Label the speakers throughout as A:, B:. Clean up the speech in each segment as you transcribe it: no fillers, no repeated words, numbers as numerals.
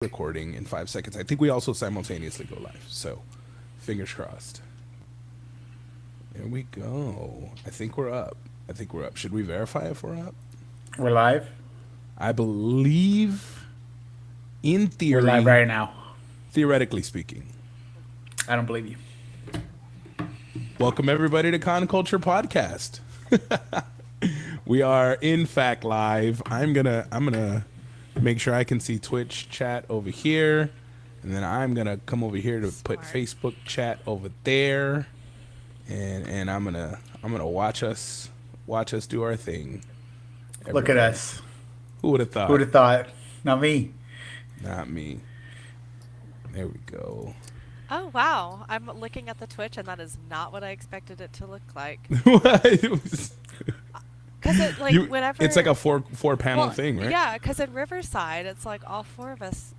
A: recording in 5 seconds. I think we also simultaneously go live. So, fingers crossed. There we go. I think we're up. Should we verify if we're up?
B: We're live.
A: I believe, in theory,
B: We're live right now.
A: theoretically speaking.
B: I don't believe you.
A: Welcome everybody to Con Culture Podcast. We are in fact live. I'm gonna make sure I can see Twitch chat over here, and then I'm gonna come over here to put Facebook chat over there, and I'm gonna watch us do our thing.
B: Look at us.
A: Who would have thought?
B: Who would have thought? Not me.
A: Not me. There we go.
C: Oh, wow. I'm looking at the Twitch, and that is not what I expected it to look like.
A: It
C: Because it, whenever...
A: It's like a four panel thing, right?
C: Yeah, because in Riverside, it's like all four of us,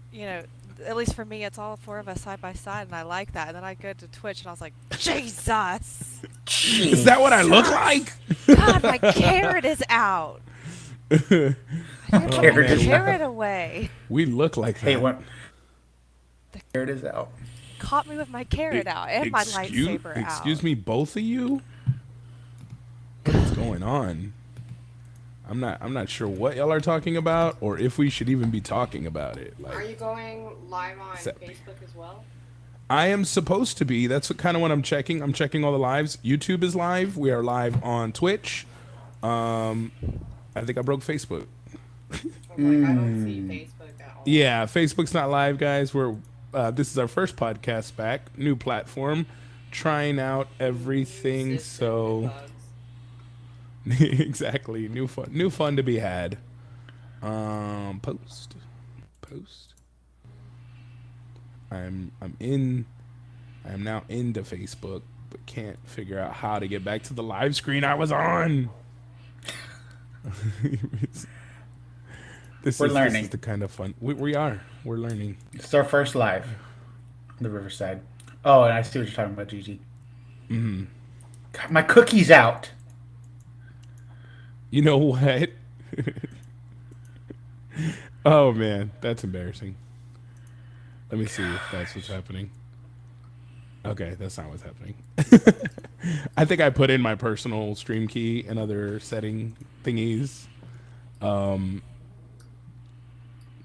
C: at least for me, it's all four of us side by side, and I like that. And then I go to Twitch, and I was like, Jesus!
A: Is that what I look like?
C: God, my carrot is out. I put my carrot away.
A: We look like that.
B: Hey, what? The carrot is out.
C: Caught me with my carrot out and my lightsaber out.
A: Excuse me, both of you? What is going on? I'm not sure what y'all are talking about, or if we should even be talking about it. Like,
D: are you going live on Facebook as well?
A: I am supposed to be. That's kind of what I'm checking. I'm checking all the lives. YouTube is live. We are live on Twitch. I think I broke Facebook.
D: I don't see Facebook at all.
A: Yeah, Facebook's not live, guys. This is our first podcast back, new platform, trying out everything. So exactly, new fun to be had. Post. I am now into Facebook, but can't figure out how to get back to the live screen I was on. We're learning. This is the kind of fun we are. We're learning.
B: It's our first live on the Riverside. Oh, and I see what you're talking about, Gigi.
A: Mm-hmm.
B: God, my cookie's out.
A: You know what? Oh man, that's embarrassing. Let me see if that's what's happening. Okay, that's not what's happening. I think I put in my personal stream key and other setting thingies.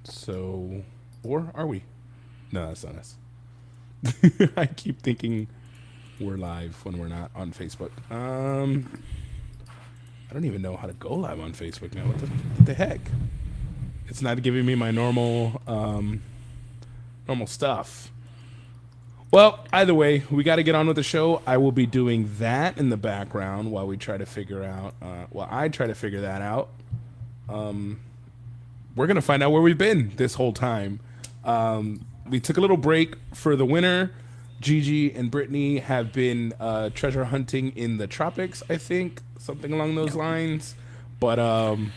A: So, or are we? No, that's not us. I keep thinking we're live when we're not on Facebook. I don't even know how to go live on Facebook now. What the heck? It's not giving me my normal stuff. Well, either way, we got to get on with the show. I will be doing that in the background while we try to figure out. I try to figure that out. We're gonna find out where we've been this whole time. We took a little break for the winter. Gigi and Brittany have been treasure hunting in the tropics, I think, something along those lines. But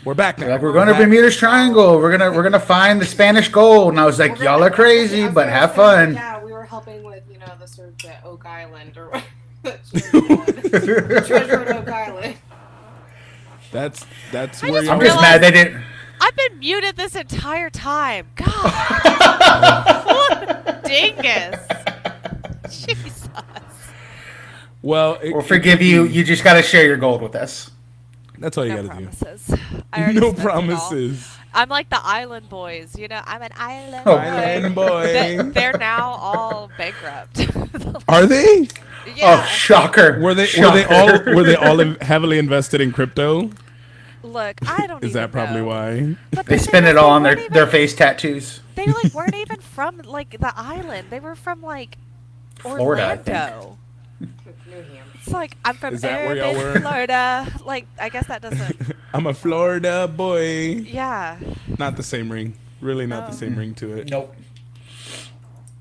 A: we're back now.
B: Like, we're going to Bermuda's Triangle. We're gonna find the Spanish gold. And I was like, y'all are crazy, but have fun.
D: Yeah, we were helping with the search at Oak Island or treasure at Oak Island.
A: That's
C: I
A: where
C: just
B: I'm
A: y'all.
B: just mad they didn't.
C: I've been muted this entire time. God. What a dingus. Jesus.
A: Well,
B: We'll forgive you. You just got to share your gold with us.
A: That's all you
C: No
A: got to do.
C: promises. I already
A: No
C: spent it all.
A: promises.
C: I'm like the island boys, I'm an island
B: Oh.
C: boy.
A: Island boy.
C: They're now all bankrupt.
A: Are they?
C: Yeah.
B: Oh, shocker.
A: Were they all heavily invested in crypto?
C: Look, I don't
A: Is
C: even
A: that probably
C: know.
A: why?
C: But
B: They
C: the
B: spend
C: thing
B: it
C: is,
B: all on
C: they
B: their
C: weren't
B: face tattoos.
C: They weren't even from the island. They were from
B: Florida, I think.
C: Orlando.
D: New Hampshire.
C: It's like I'm from
A: Is that where y'all
C: urban
A: were?
C: Florida. I guess that doesn't.
A: I'm a Florida boy.
C: Yeah.
A: Not the same ring. Really not the
C: Oh.
A: same ring to it.
B: Nope.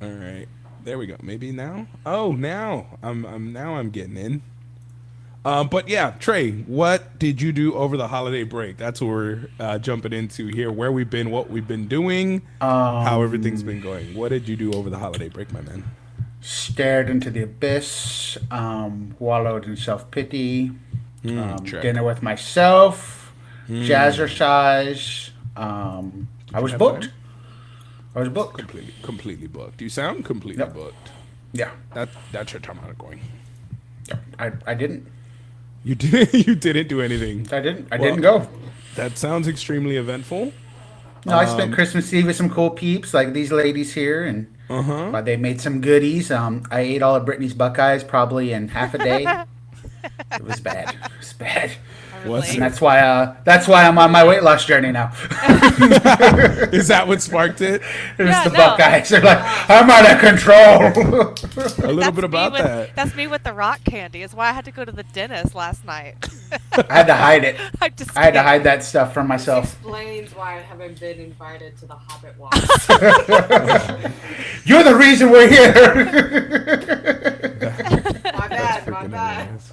A: All right. There we go. Maybe now? Oh, now. I'm getting in. But yeah, Trey, what did you do over the holiday break? That's what we're jumping into here. Where we've been, what we've been doing, how everything's been going. What did you do over the holiday break, my man?
B: Stared into the abyss. Wallowed in self-pity. Dinner with myself. Jazzercise. I was booked. I was booked.
A: Completely booked. You sound completely
B: Yep.
A: booked.
B: Yeah.
A: That's your time out going.
B: I didn't.
A: You didn't do anything.
B: I didn't. I
A: Well,
B: didn't go.
A: That sounds extremely eventful.
B: No, I spent Christmas Eve with some cool peeps like these ladies here, and they made some goodies. I ate all of Brittany's Buckeyes probably in half a day. It was bad. It was bad.
C: I
A: What's-
B: And
C: relate.
B: that's why I'm on my weight loss journey now.
A: Is that what sparked it?
B: It was
C: Yeah,
B: the
C: no.
B: Buckeyes. They're like, I'm out of control.
A: A little
C: That's
A: bit about
C: me with,
A: that.
C: That's me with the rock candy. Is why I had to go to the dentist last night.
B: I had to hide it.
C: I'm just
B: I had to
C: kidding.
B: hide that stuff from
D: This
B: myself.
D: explains why I haven't been invited to the Hobbit walk.
B: You're the reason we're here.
D: My bad, my
A: Freaking
D: bad.
A: hilarious.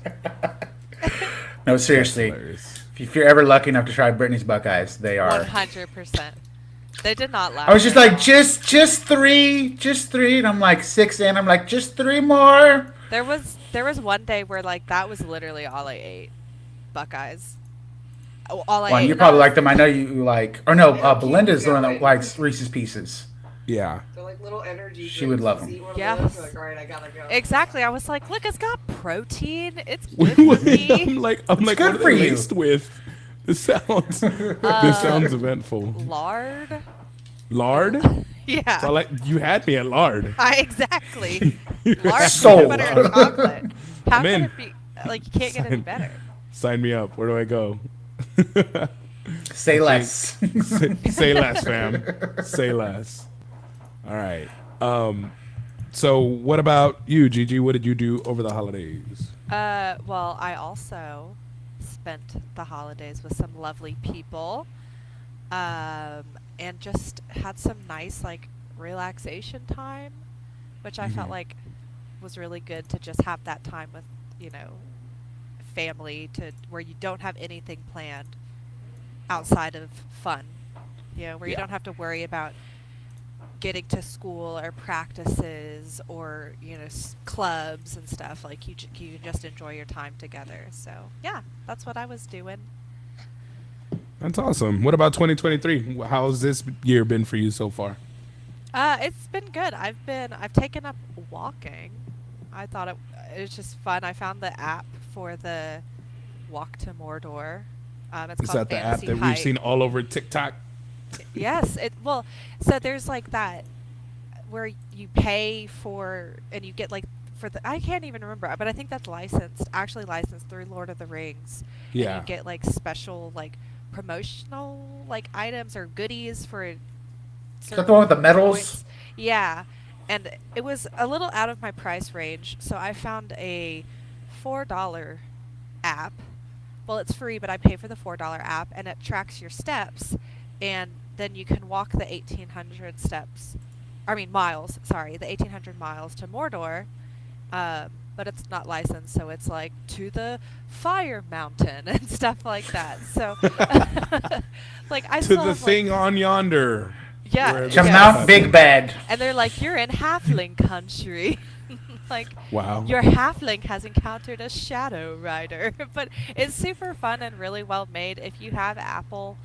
B: No, seriously.
A: Hilarious.
B: If you're ever lucky enough to try Brittany's Buckeyes, they are.
C: 100%. They did not laugh.
B: I was just
C: very
B: like,
C: well.
B: just three, and I'm like 6 in. I'm like, just 3 more.
C: There was one day where like that was literally all I ate. Buckeyes. Oh, all I
B: Well,
C: ate.
B: you
C: and
B: probably
C: that
B: like them. I know you like. Or no,
D: Yeah,
B: Belinda's the one that
D: keep
B: likes Reese's Pieces.
A: Yeah.
D: They're like little energy.
B: She would
D: drinks.
B: love
D: You
B: 'em.
D: see one of
C: Yes.
D: those, you're like, all right, I gotta go.
C: Exactly. I was like, look, it's got protein. It's good for me.
A: I'm like,
B: good
A: what are
B: for
A: they
B: you.
A: laced with? This sounds eventful.
C: Lard.
A: Lard?
C: Yeah.
A: So you had me at lard.
C: Exactly. Lard,
B: Sold.
C: peanut butter, and chocolate. How
A: I'm
C: can
A: in.
C: it be? Like you can't get any better.
A: Sign me up. Where do I go?
B: Say less.
A: Say less, fam. Say less. All right. So what about you, Gigi? What did you do over the holidays?
C: Well, I also spent the holidays with some lovely people, and just had some nice like relaxation time, which I felt
A: Mhm.
C: like was really good to just have that time with, family to where you don't have anything planned outside of fun, where you
A: Yeah.
C: don't have to worry about getting to school or practices or clubs and stuff. Like you can just enjoy your time together. So yeah, that's what I was doing.
A: That's awesome. What about 2023? How's this year been for you so far?
C: It's been good. I've taken up walking. I thought it was just fun. I found the app for the Walk to Mordor. It's
A: Is
C: called
A: that the app
C: Fantasy
A: that
C: Hike.
A: we've seen all over TikTok?
C: Yes. So there's like that where you pay for and you get like for the I can't even remember, but I think that's actually licensed through Lord of the Rings. And
A: Yeah.
C: you get like special like promotional like items or goodies for
B: Is that the one with the medals?
C: points. Yeah. And it was a little out of my price range, so I found a $4 app. Well, it's free, but I pay for the $4 app, and it tracks your steps, and then you can walk the 1,800 miles. Sorry, the 1,800 miles to Mordor, but it's not licensed, so it's like to the Fire Mountain and stuff like that. So, like I
A: To
C: still
A: the
C: have,
A: thing on yonder.
C: yeah,
A: where
B: To
A: the-
C: yes.
B: Mount Big Bad.
C: And they're like, you're in Halfling country. Like,
A: Wow.
C: your halfling has encountered a shadow rider. But it's super fun and really well made. If you have Apple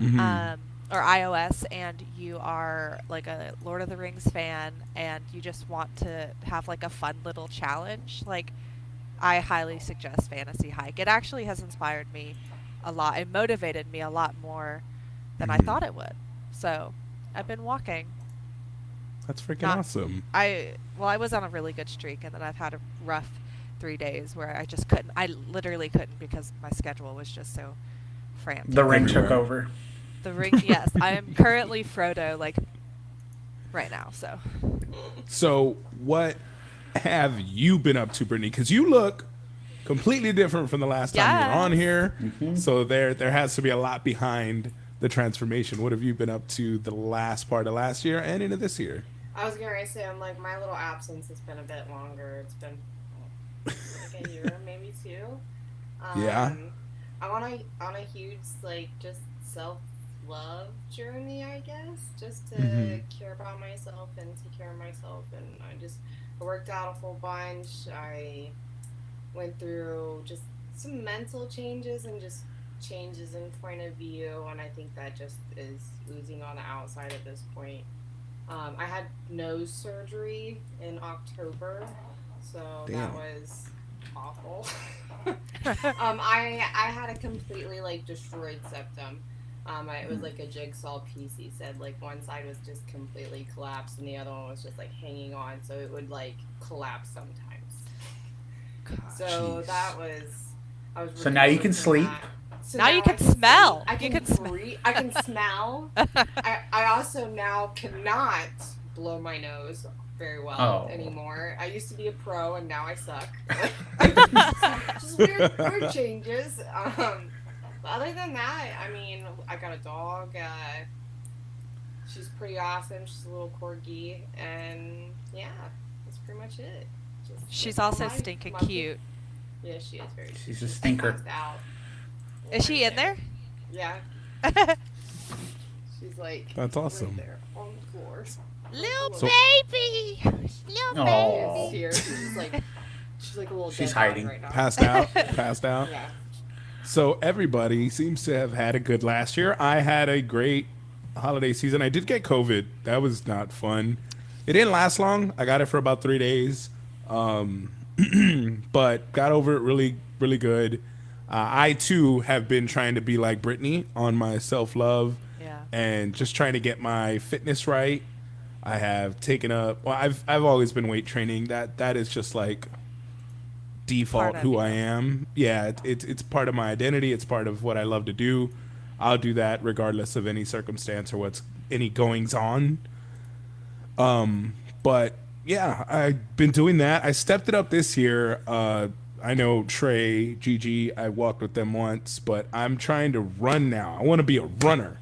A: Mhm.
C: or iOS and you are like a Lord of the Rings fan and you just want to have like a fun little challenge, like I highly suggest Fantasy Hike. It actually has inspired me a lot. It motivated me a lot more than I
A: Mhm.
C: thought it would. So I've been walking.
A: That's freaking
C: Not-
A: awesome.
C: I was on a really good streak, and then I've had a rough 3 days where I just couldn't. I literally couldn't because my schedule was just so frantic.
B: The ring took
A: Everywhere.
B: over.
C: The ring, yes, I am currently Frodo, like right now. So
A: So what have you been up to, Brittany? Because you look completely different from the last time you were on
C: Yes.
A: here.
B: Mm-hmm.
A: So there has to be a lot behind the transformation. What have you been up to the last part of last year and into this year?
D: I was gonna say, I'm like, my little absence has been a bit longer. It's been like a year, maybe 2.
A: Yeah.
D: I'm on a huge like just self-love journey, I guess, just to
A: Mhm.
D: care about myself and take care of myself. And I worked out a whole bunch. I went through just some mental changes and just changes in point of view, and I think that just is oozing on the outside at this point. I had nose surgery in October, so
A: Damn.
D: that was awful. I had a completely like destroyed septum. It was like a jigsaw piece. He said like one side was just completely collapsed and the other one was just like hanging on, so it would like collapse sometimes. So
A: Jeez.
D: that was. I was.
B: So now you can
D: recovering from
B: sleep.
D: that. So
C: Now you
D: I
C: can
D: sleep.
C: smell.
D: I
C: You
D: can
C: can smell.
D: breathe. I can smell. I also now cannot blow my nose very well
B: Oh.
D: anymore. I used to be a pro and now I suck. Just weird changes. But other than that, I mean, I got a dog. She's pretty awesome. She's a little corgi, and yeah, that's pretty much it. Just
C: She's also
D: my-
C: stinking
D: my-
C: cute.
D: Yeah, she is very cute.
B: She's a stinker.
D: Passed out.
C: Is she in there?
D: Yeah, she's like.
A: That's awesome.
D: Right there on the floor.
C: Little
A: So-
C: baby. Little
B: Aw.
D: She's here. She's like a little.
B: She's
D: dead dog
B: hiding.
D: right now.
A: Passed out. Passed out.
D: Yeah.
A: So everybody seems to have had a good last year. I had a great holiday season. I did get COVID. That was not fun. It didn't last long. I got it for about 3 days, but got over it really, really good. I too have been trying to be like Brittany on my self-love
C: Yeah.
A: and just trying to get my fitness right. I have taken up. Well, I've always been weight training. That is just like default
C: Part of
A: who
C: you.
A: I am. Yeah, it's part of my identity. It's part of what I love to do. I'll do that regardless of any circumstance or what's any goings on. But yeah, I've been doing that. I stepped it up this year. I know Trey, Gigi, I walked with them once, but I'm trying to run now. I want to be a runner.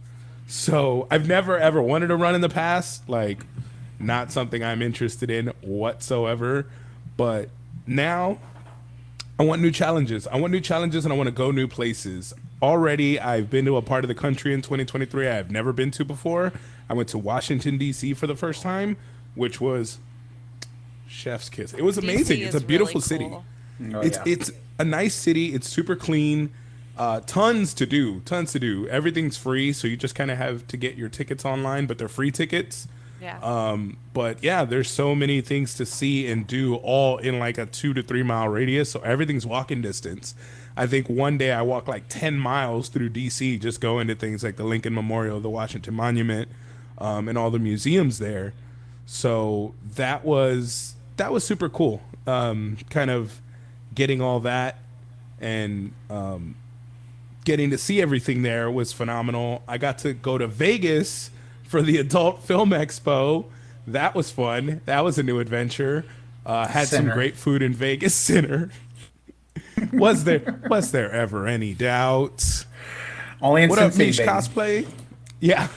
A: So I've never ever wanted to run in the past, like not something I'm interested in whatsoever. But now I want new challenges. I want new challenges and I want to go new places. Already, I've been to a part of the country in 2023 I've never been to before. I went to Washington, D.C. for the first time, which was chef's kiss. It was amazing.
C: DC
A: It's
C: is
A: a beautiful
C: really
A: city.
C: cool.
B: Oh,
A: It's
B: yeah.
A: it's a nice city. It's super clean. Tons to do. Tons to do. Everything's free, so you just kind of have to get your tickets online, but they're free tickets.
C: Yeah.
A: But yeah, there's so many things to see and do all in like a 2 to 3 mile radius. So everything's walking distance. I think one day I walked like 10 miles through DC, just going to things like the Lincoln Memorial, the Washington Monument, and all the museums there. So that was super cool. Kind of getting all that and getting to see everything there was phenomenal. I got to go to Vegas for the Adult Film Expo. That was fun. That was a new adventure. Had some
B: Sinner.
A: great food in Vegas. Sinner. Was there ever any doubt?
B: Only in
A: What up,
B: Cincy,
A: Mish
B: baby.
A: Cosplay? Yeah.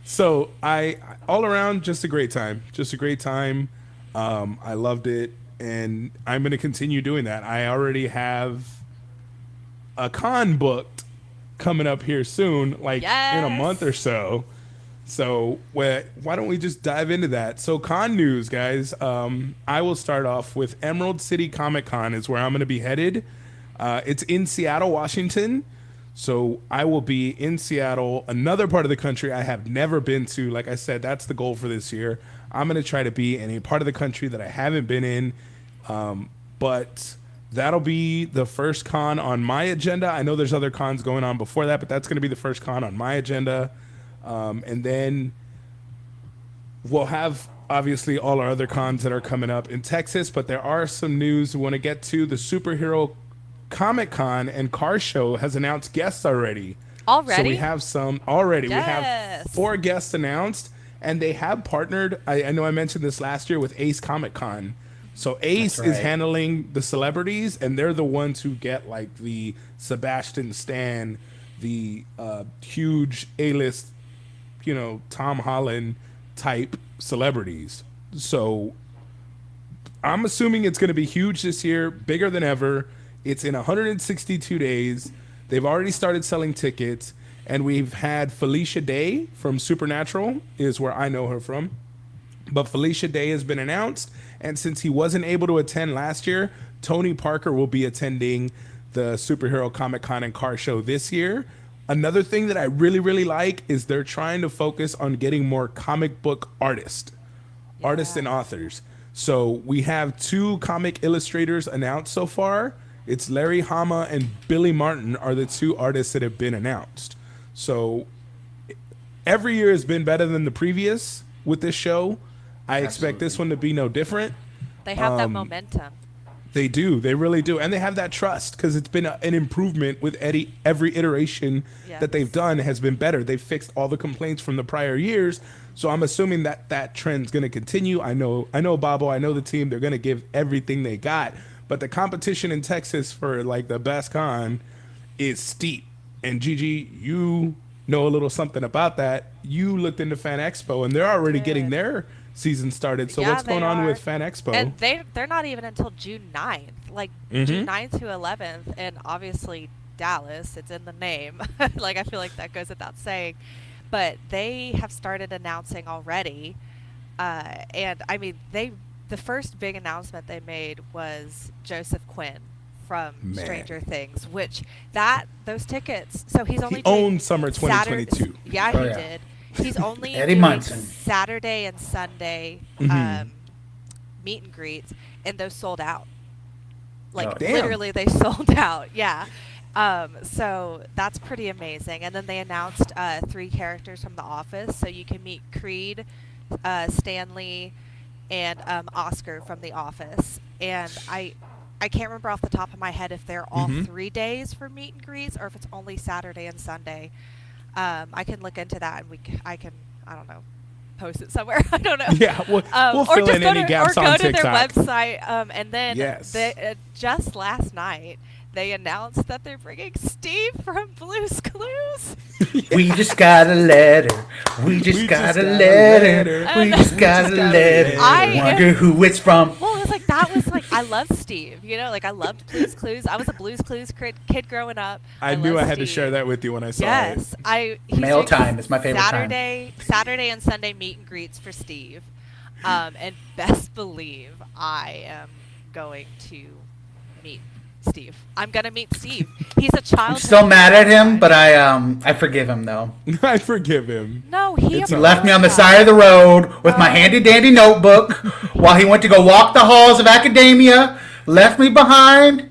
A: So I all around just a great time. Just a great time. I loved it, and I'm going to continue doing that. I already have a con booked coming up here soon, like in a
C: Yes.
A: month or so. So why don't we just dive into that? So con news, guys. I will start off with Emerald City Comic Con is where I'm going to be headed. It's in Seattle, Washington. So I will be in Seattle, another part of the country I have never been to. Like I said, that's the goal for this year. I'm going to try to be in a part of the country that I haven't been in. But that'll be the first con on my agenda. I know there's other cons going on before that, but that's going to be the first con on my agenda. And then we'll have obviously all our other cons that are coming up in Texas, but there are some news we want to get to. The Superhero Comic Con and Car Show has announced guests already.
C: Already?
A: So we have some already. We have
C: Yes.
A: 4 guests announced, and they have partnered. I know I mentioned this last year with Ace Comic Con. So Ace
B: That's
A: is
B: right.
A: handling the celebrities, and they're the ones who get like the Sebastian Stan, the huge A-list, Tom Holland type celebrities. So I'm assuming it's going to be huge this year, bigger than ever. It's in 162 days. They've already started selling tickets, and we've had Felicia Day from Supernatural, is where I know her from. But Felicia Day has been announced, and since he wasn't able to attend last year, Tony Parker will be attending the Superhero Comic Con and Car Show this year. Another thing that I really, really like is they're trying to focus on getting more comic book artists and authors. So we have 2 comic illustrators announced so far. It's Larry Hama and Billy Martin are the 2 artists that have been announced. So every year has been better than the previous with this show. I expect this one to be no different.
C: They have that momentum.
A: They do. They really do. And they have that trust because it's been an improvement with every iteration that they've done has been better. They've fixed all the complaints from the prior years. So I'm assuming that that trend's going to continue. I know Bobo, I know the team, they're going to give everything they got. But the competition in Texas for like the best con is steep. And Gigi, you know a little something about that. You looked into Fan Expo and they're already getting their season started. So what's going on with Fan Expo?
C: And they're not even until June 9th. Like June 9th to 11th. And obviously Dallas, it's in the name. Like I feel like that goes without saying. But they have started announcing already. And I mean, the first big announcement they made was Joseph Quinn from Stranger Things, which those tickets. So he's only
A: owned summer 2022.
C: He did. He's only
B: Eddie
C: doing
B: Munson.
C: Saturday and Sunday meet and greets, and those sold out. Like literally, they sold out. Yeah. So that's pretty amazing. And then they announced 3 characters from The Office, so you can meet Creed, Stanley, and Oscar from The Office. And I can't remember off the top of my head if they're all 3 days for meet and greets or if it's only Saturday and Sunday. I can look into that and I don't know, post it somewhere. I don't know.
A: Yeah, we'll fill in any gaps on TikTok.
C: Or go to their website. And then just last night, they announced that they're bringing Steve from Blue's Clues.
B: We just got a letter. We just got a letter. We just got a letter. I wonder who it's from.
C: Well, it was like that was like I love Steve. You know, like I loved Blue's Clues. I was a Blue's Clues kid growing up.
A: I knew I had to share that with you when I saw it.
C: Yes,
B: Mail time is my favorite time.
C: Saturday and Sunday meet and greets for Steve, and best believe I am going to meet Steve. I'm gonna meet Steve. He's a child.
B: I'm still mad at him, but I forgive him though.
A: I forgive him.
C: No, he
B: left me on the side of the road with my handy dandy notebook while he went to go walk the halls of academia. Left me behind.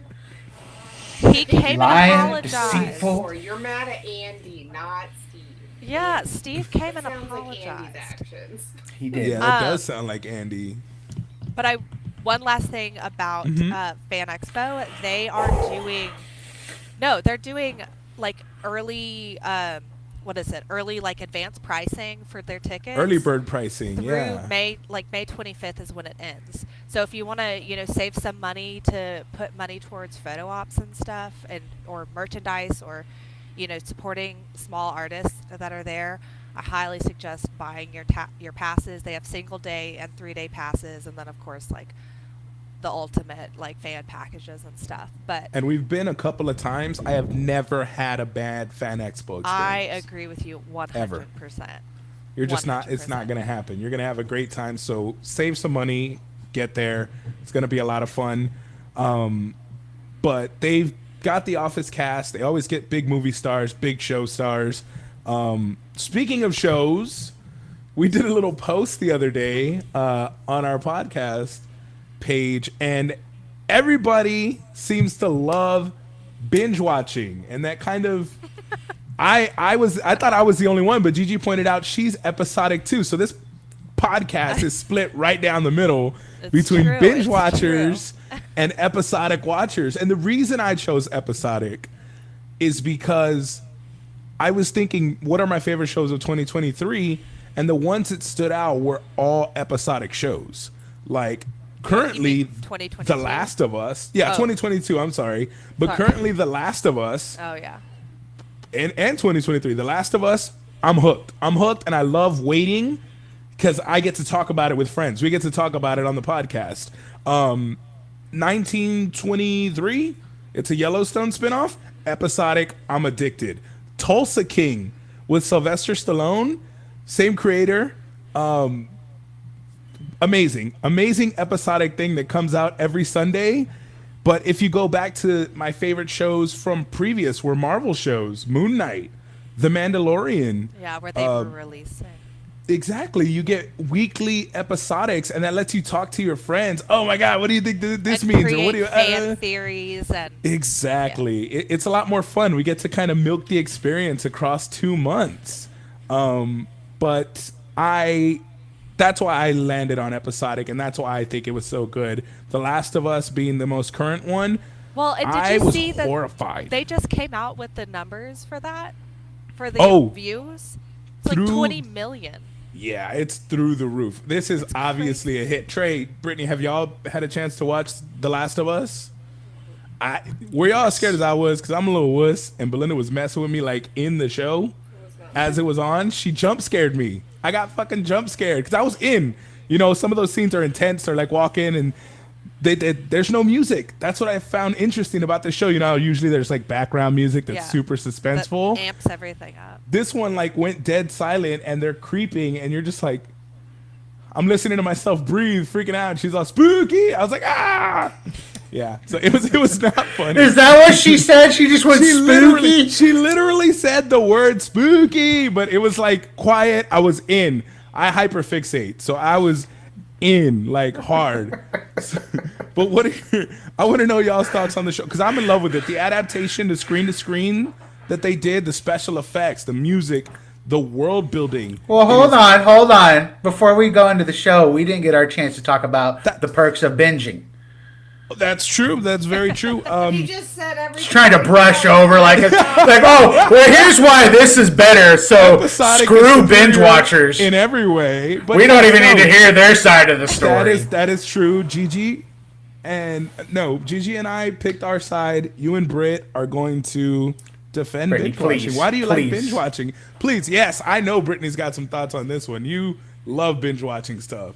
C: He came and apologized.
B: Deceitful.
D: You're mad at Andy, not Steve.
C: Yeah, Steve came and
D: apologized.
C: apologized.
D: Like Andy's actions.
B: He did.
A: Yeah, that does sound like Andy.
C: But one last thing about Fan Expo, they're doing like early, early like advanced pricing for their tickets.
A: Early bird pricing,
C: through May 25th is when it ends. So if you want to, save some money to put money towards photo ops and stuff or merchandise or, supporting small artists that are there, I highly suggest buying your passes. They have single day and 3-day passes. And then of course, like, the ultimate like fan packages and stuff. And
A: we've been a couple of times. I have never had a bad Fan Expo experience.
C: I agree with you 100%.
A: Ever. You're just 100%. It's not going to happen. You're going to have a great time. So save some money, get there. It's going to be a lot of fun. But they've got the Office cast. They always get big movie stars, big show stars. Speaking of shows, we did a little post the other day on our podcast page, and everybody seems to love binge watching, and that kind of I thought I was the only one, but Gigi pointed out she's episodic too. So this podcast is split right down the middle between binge watchers and episodic watchers. And the reason I chose episodic is because I was thinking, what are my favorite shows of 2023? And the ones that stood out were all episodic shows. Like currently, The Last of Us. Yeah, 2022. I'm sorry. But currently, The Last of Us.
C: Oh, yeah.
A: And 2023. The Last of Us, I'm hooked. And I love waiting because I get to talk about it with friends. We get to talk about it on the podcast. 1923, it's a Yellowstone spinoff. Episodic, I'm addicted. Tulsa King with Sylvester Stallone, same creator. Amazing episodic thing that comes out every Sunday. But if you go back to my favorite shows from previous were Marvel shows, Moon Knight, The Mandalorian.
C: Yeah, where they were releasing.
A: Exactly. You get weekly episodics, and that lets you talk to your friends. Oh my God, what do you think this
C: And
A: means? Or
C: create
A: what do you
C: fan theories and
A: Exactly. It's a lot more fun. We get to kind of milk the experience across 2 months. But that's why I landed on episodic, and that's why I think it was so good. The Last of Us being the most current one.
C: Well, and
A: I
C: did you
A: was
C: see that
A: horrified.
C: they just came out with the numbers for that? For the views? It's like
A: Through-
C: 20 million.
A: Yeah, it's through the roof. This is obviously a hit. Trey, Brittany, have y'all had a chance to watch The Last of Us? Were y'all as scared as I was? Because I'm a little wuss, and Belinda was messing with me like in the show. As it was on, she jump scared me. I got fucking jump scared because I was in. You know, some of those scenes are intense. They're like walk in and there's no music. That's what I found interesting about the show. You know, usually there's like background music that's super suspenseful.
C: That amps everything up.
A: This one like went dead silent and they're creeping and you're just like, I'm listening to myself breathe, freaking out. She's all spooky. I was like, ah. Yeah, so it was not funny.
B: Is that what she said? She just went spooky?
A: She literally said the word spooky, but it was like quiet. I was in. I hyperfixate, so I was in like hard. But I want to know y'all's thoughts on the show because I'm in love with it. The adaptation, the screen to screen that they did, the special effects, the music, the world building.
B: Well, hold on. Before we go into the show, we didn't get our chance to talk about the perks of binging.
A: That's true. That's very true.
D: You just said everything.
B: She's trying to brush over like oh, well, here's why this is better. So
A: Episodic
B: screw
A: is
B: binge
A: superior
B: watchers.
A: in every way. But
B: We don't even need to hear their side of the story.
A: That is true. Gigi and I picked our side. You and Britt are going to defend
B: Brittany,
A: binge watching.
B: please,
A: Why do you like
B: please.
A: binge watching? Please, yes, I know Brittany's got some thoughts on this one. You love binge watching stuff.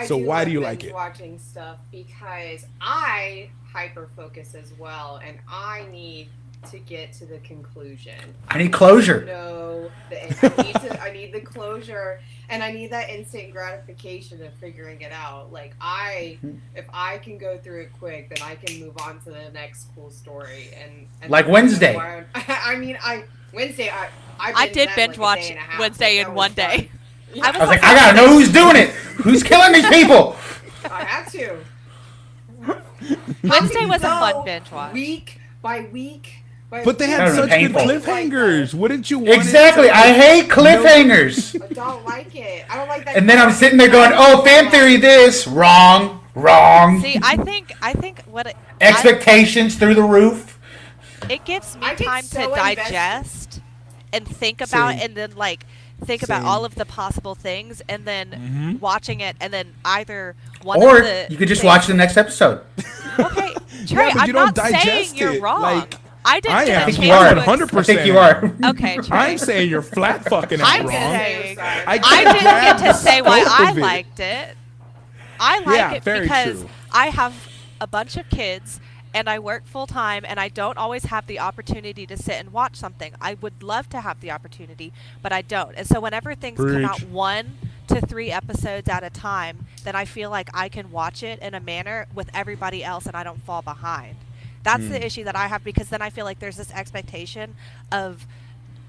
A: So why do you like it?
D: Watching stuff because I hyper focus as well, and I need to get to the conclusion.
B: I need closure.
D: No, I need the closure, and I need that instant gratification of figuring it out. Like if I can go through it quick, then I can move on to the next cool story. And
B: Like Wednesday.
D: Wednesday.
C: I did binge watch Wednesday in one day.
B: I was like, I gotta know who's doing it. Who's killing these people?
D: I had to.
C: Wednesday was a fun binge watch.
D: Week by week.
A: But they had such good cliffhangers. Wouldn't you want
B: Exactly. I hate cliffhangers.
D: I don't like it. I don't like that.
B: And then I'm sitting there going, oh, fan theory this. Wrong.
C: See, I think what
B: expectations through the roof.
C: It gives me time to digest and think about and then think about all of the possible things and then watching it and then either one
B: or
C: of the
B: you could just watch the next episode.
C: Okay, Trey,
A: but
C: I'm
A: you
C: not
A: don't
C: saying
A: digest
C: you're
A: it.
C: wrong.
A: Like,
C: I didn't
A: I
C: get
A: am.
C: a
B: I think
C: chance
B: you are.
C: to
A: 100%.
B: I think you are.
C: Okay, Trey.
A: I'm saying you're flat fucking out
C: I'm
A: wrong.
C: saying
A: I
C: didn't get to
A: the
C: say why
A: scope
C: I
A: of it.
C: liked it. I like it
A: very
C: because
A: true.
C: I have a bunch of kids and I work full time and I don't always have the opportunity to sit and watch something. I would love to have the opportunity, but I don't. And so whenever things come out 1 to 3 episodes at a time, then I feel like I can watch it in a manner with everybody else and I don't fall behind. That's the issue that I have because then I feel like there's this expectation of,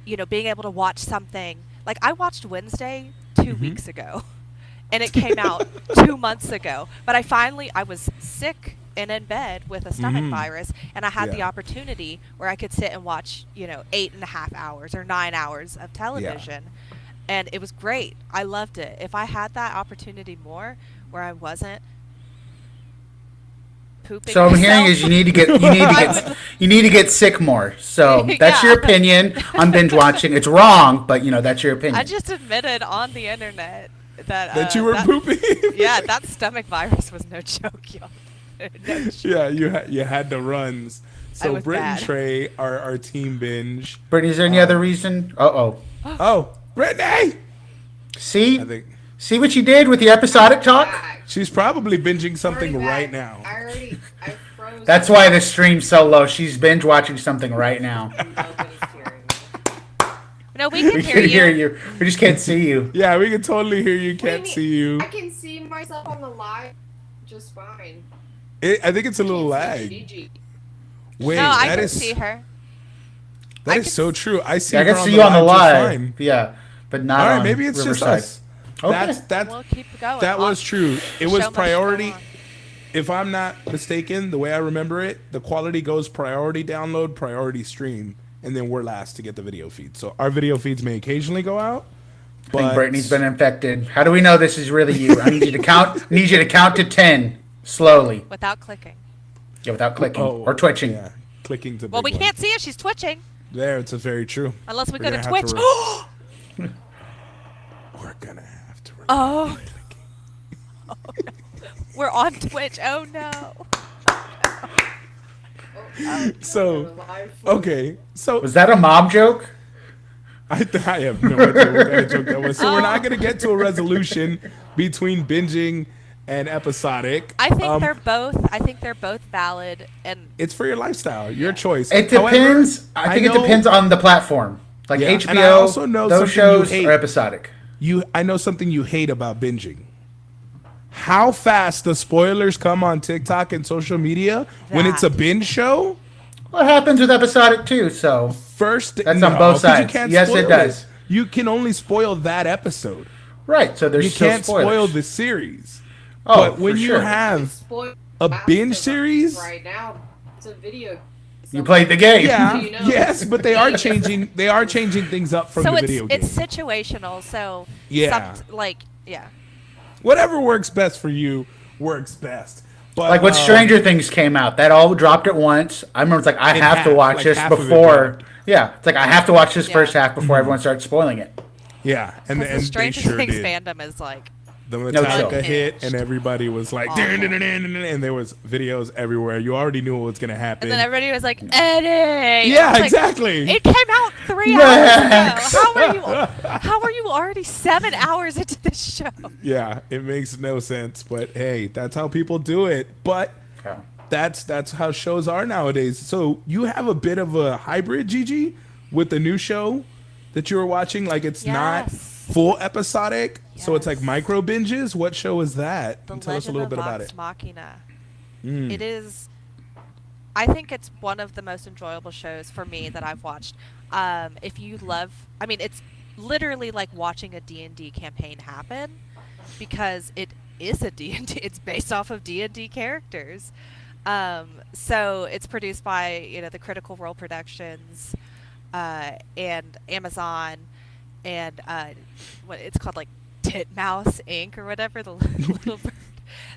C: being able to watch something. Like I watched Wednesday 2 weeks ago and it came out 2 months ago. But I was sick and in bed with a stomach virus and I had the opportunity where I could sit and watch, 8.5 hours or 9 hours of television. And it was great. I loved it. If I had that opportunity more where I wasn't pooping
B: So I'm
C: myself,
B: hearing is you need to get sick more. So that's your opinion on binge watching. It's wrong, but that's your opinion.
C: I just admitted on the internet
A: that you were pooping.
C: Yeah, that stomach virus was no joke, y'all. No joke.
A: Yeah, you had the runs. So
C: was
A: Britt and
C: bad.
A: Trey are our team binge.
B: Brittany, is there any other reason?
A: Oh, Brittany!
B: See what you did with the episodic talk?
A: She's probably binging something right now.
D: I froze.
B: That's why the stream's so low. She's binge watching something right now.
D: Nobody's hearing me.
C: No, we can
B: We
C: hear
B: can
C: you.
B: hear you. We just can't see you.
A: Yeah, we can totally hear you.
D: What do you
A: Can't
D: mean?
A: see you.
D: I can see myself on the live just fine.
A: I think it's a little
D: Can't see
A: lag.
D: Gigi.
A: Wait,
C: No, I
A: that
C: can
A: is
C: see her.
A: That is so true. I see.
B: I
A: her
B: can see you on the
A: just
B: live.
A: fine.
B: Yeah, but not
A: All right,
B: on
A: maybe it's
B: Riverside.
A: just us.
B: Okay.
A: That's
C: We'll keep going.
A: that was true. It was
C: Show must go
A: priority.
C: on.
A: If I'm not mistaken, the way I remember it, the quality goes priority download, priority stream, and then we're last to get the video feed. So our video feeds may occasionally go out.
B: I
A: But
B: think Brittany's been infected. How do we know this is really you? I need you to count. Need you to count to 10 slowly.
C: Without clicking.
B: Yeah, without clicking
A: Oh,
B: or twitching.
A: Yeah, clicking to.
C: Well, we
A: big
C: can't
A: one.
C: see it. She's twitching.
A: There, it's very true.
C: Unless we
A: We're
C: go to
A: gonna have
C: Twitch.
A: We're gonna have to.
C: Oh. Oh, no. We're on Twitch. Oh no.
A: So
D: Live.
A: okay, so
B: Was that a mob joke?
A: I have no idea what kind of joke that was. So we're not gonna get to a resolution between binging and episodic.
C: I think they're both. I think they're both valid, and
A: It's for your lifestyle, your choice.
B: It
A: However,
B: depends. I think it
A: know
B: depends on the platform. Like
A: Yeah, and I
B: HBO,
A: also know
B: those
A: something you
B: shows
A: hate.
B: are episodic.
A: I know something you hate about binging. How fast the spoilers come on TikTok and social media when it's a
C: That.
A: binge show.
B: What happens with episodic too? So
A: First,
B: That's on both
A: 'cause
B: sides.
A: You can't
B: Yes, it
A: spoil
B: does.
A: You can only spoil that episode.
B: right. So there's
A: You
B: still
A: can't
B: spoilers.
A: spoil the series.
B: Oh,
A: but when
B: for
A: you
B: sure.
A: have
D: Spoil-
A: a binge
D: because
A: series,
D: right now, it's a video.
B: You played the game.
A: yeah,
D: You know.
A: yes, but they are changing. They are changing things up from
C: so
A: the
C: it's
A: video game.
C: it's situational. So
A: Yeah.
C: yeah.
A: Whatever works best for you works best. But
B: Like when Stranger Things came out, that all dropped at once. I remember it's like I
A: In
B: have to
A: half,
B: watch
A: like
B: this
A: half of it
B: before.
A: dropped.
B: Yeah, it's like I have to watch this
C: Yeah.
B: first half before
A: Mm-hmm.
B: everyone starts spoiling it.
A: yeah, and
C: Because the
A: they
C: Stranger
A: sure
C: Things
A: did.
C: fandom is like
A: The
B: No
A: Metallica
B: joke.
A: hit, and everybody was like,
C: Awful.
A: and there was videos everywhere. You already knew what was gonna happen.
C: And then everybody was like, Eddie.
A: Yeah,
C: It's like,
A: exactly.
C: It came out 3
B: Max.
C: hours ago. How are you already 7 hours into this show?
A: Yeah, it makes no sense, but hey, that's how people do it. But
B: Yeah.
A: that's how shows are nowadays. So you have a bit of a hybrid, Gigi, with the new show that you were watching. Like it's not
C: Yes.
A: full episodic, so it's like
C: Yes.
A: micro binges. What show is that?
C: The
A: And tell us a
C: Legend
A: little
C: of
A: bit about
C: Vox
A: it.
C: Machina.
A: Mm.
C: It is. I think it's one of the most enjoyable shows for me that I've watched. If you love, I mean, it's literally like watching a D&D campaign happen because it is a D&D. It's based off of D&D characters. So it's produced by the Critical Role Productions and Amazon and what it's called, like Titmouse Inc. or whatever, the little bird.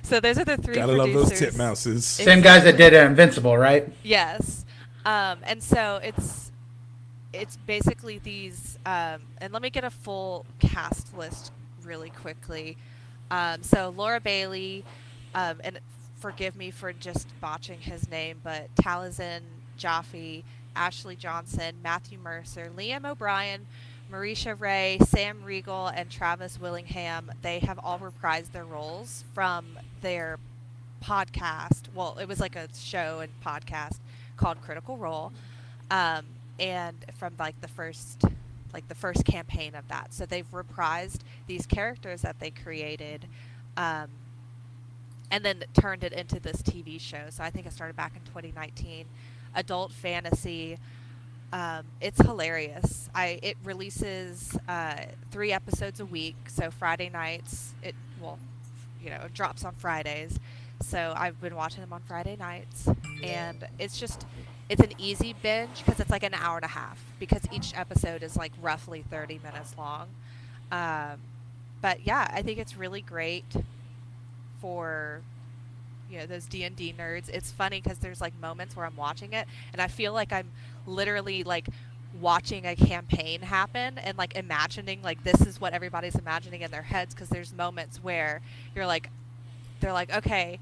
C: So those are the three
A: Gotta love
C: producers.
A: those titmouses.
B: Same guys that did Invincible, right?
C: Yes. And so it's basically these and let me get a full cast list really quickly. So Laura Bailey, and forgive me for just botching his name, but Taliesin Jaffe, Ashley Johnson, Matthew Mercer, Liam O'Brien, Marisha Ray, Sam Riegel, and Travis Willingham. They have all reprised their roles from their podcast. Well, it was like a show and podcast called Critical Role, and from like the first campaign of that. So they've reprised these characters that they created, and then turned it into this TV show. So I think it started back in 2019. Adult fantasy. It's hilarious. It releases 3 episodes a week. So Friday nights, it drops on Fridays. So I've been watching them on Friday nights, and it's an easy binge because it's like an hour and a half because each episode is like roughly 30 minutes long. But yeah, I think it's really great for those D&D nerds. It's funny because there's like moments where I'm watching it and I feel like I'm literally like watching a campaign happen and like imagining like this is what everybody's imagining in their heads, because there's moments where they're like, okay,